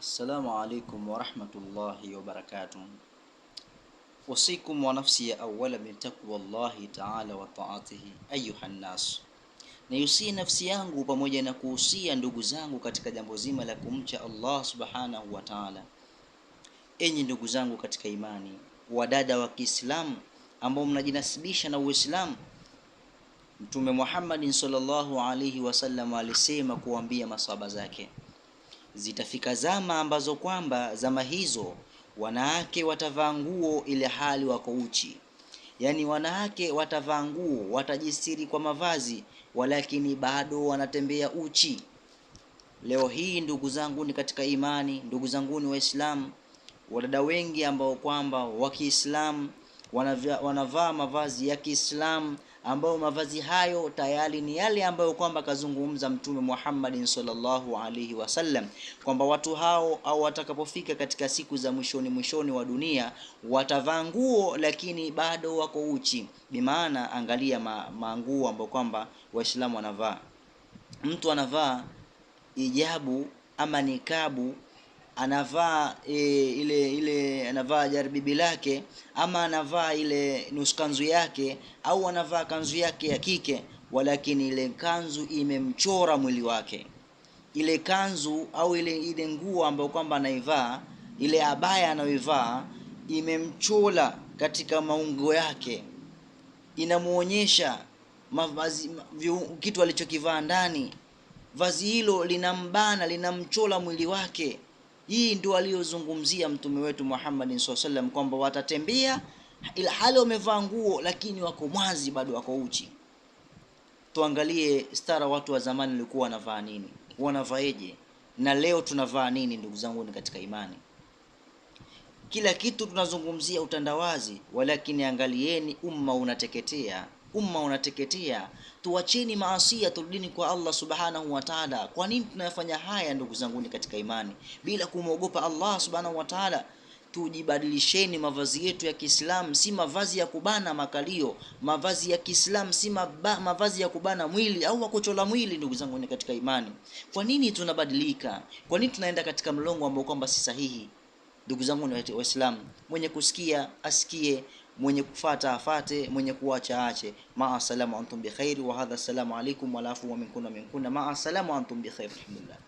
السلام عليكم ورحمة الله وبركاته. أوصيكم ونفسي أولا بتقوى الله تعالى وطاعته أيها الناس. Niusie nafsi yangu pamoja na kuhusia ndugu zangu katika jambo zima la kumcha Allah subhanahu wa ta'ala. Enyi ndugu zangu katika imani, wadada wa Kiislamu ambao mnajinasibisha na Uislamu, Mtume Muhammad sallallahu alaihi wasallam alisema kuambia masahaba zake, zitafika zama ambazo kwamba zama hizo wanawake watavaa nguo ile hali wako uchi. Yani wanawake watavaa nguo, watajistiri kwa mavazi, walakini bado wanatembea uchi. Leo hii ndugu zangu ni katika imani, ndugu zangu ni Waislamu, wadada wengi ambao kwamba wa Kiislamu wanavaa mavazi ya Kiislamu, ambao mavazi hayo tayari ni yale ambayo kwamba kazungumza Mtume Muhammad sallallahu alaihi wasallam kwamba watu hao au watakapofika katika siku za mwishoni wa dunia watavaa nguo lakini bado wako uchi. Bimaana angalia manguo ambayo kwamba Waislamu wanavaa. Mtu anavaa hijabu ama nikabu, anavaa ile anavaa jarbibi lake, ama anavaa ile nuskanzu yake, au anavaa kanzu yake ya kike, walakini ile kanzu imemchora mwili wake. Ile kanzu au ile nguo ambayo kwamba anaivaa, ile abaya anayoivaa imemchola katika maungo yake, inamuonyesha mavazi kitu alichokivaa ndani. Vazi hilo linambana, linamchola mwili wake. Hii ndio aliyozungumzia mtume wetu Muhammad sallallahu alaihi wasallam kwamba watatembea ila hali wamevaa nguo lakini wako mwazi, bado wako uchi. Tuangalie stara watu wa zamani walikuwa wanavaa nini, wanavaeje, na leo tunavaa nini ndugu zangu ni katika imani. Kila kitu tunazungumzia utandawazi, walakini angalieni umma unateketea. Tuacheni maasi, turudini kwa Allah subhanahu wa ta'ala. Kwa nini tunayafanya haya ndugu zangu katika imani bila kumwogopa Allah subhanahu wa ta'ala? Tujibadilisheni mavazi yetu ya Kiislamu, si mavazi ya kubana makalio. Mavazi ya Kiislamu si mavazi ya kubana mwili au kuchola mwili ndugu zangu katika imani. Kwa nini tunabadilika? Kwa nini tunaenda katika mlongo ambao kwamba si sahihi? Ndugu zangu ni Waislamu, mwenye kusikia asikie, mwenye kufuata afate, mwenye kuacha aache. Maa salamu antum bi khair wa hadha assalamu alaykum wa lafu wa minkunna ma assalamu antum bi khair. Alhamdulillah.